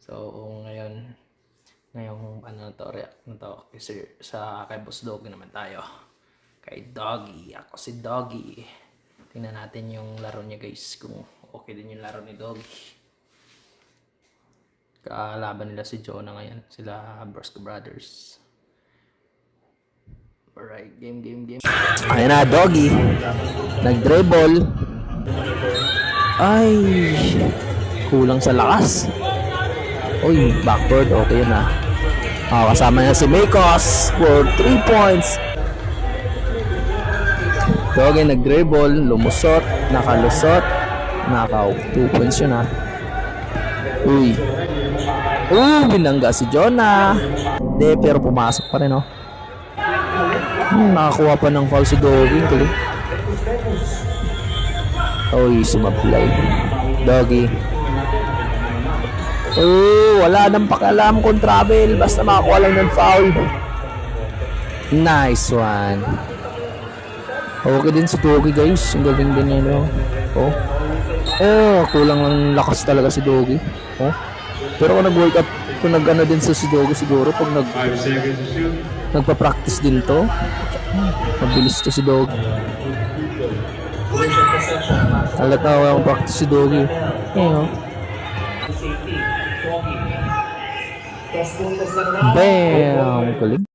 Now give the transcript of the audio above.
So, ngayong ano to, react na to sa kay Boss Doggy naman tayo. Kay Doggy, ako si Doggy. Tingnan natin yung laro niya guys, kung okay din yung laro ni Doggy. Kalaban nila si Jonah ngayon, sila Brosco Brothers. Alright, game. Ayan na, Doggy. Nag-dribble. Ay, kulang sa lakas. Uy, backboard, okay na. Kasama niya si Makos for 3 points. Doggy nag-dribble, lumusot, nakalusot, naka 2 points yun ha. Uy. Binangga si Jonah. Hindi, pero pumasok pa rin oh. Nakakuha pa ng foul si Doggy. Uy, sumablay. Doggy. Wala nang pakialam kung travel. Basta makakuha lang ng foul. Nice one. Okay din si Doggy guys. Ang galing din yan kulang lang lakas talaga si Doggy. Pero kung nag-workout, kung nag-ano din si Doggy siguro pag nagpa-practice din to, mabilis to si Doggy. Halata walang practice si Doggy. Bam! Galing.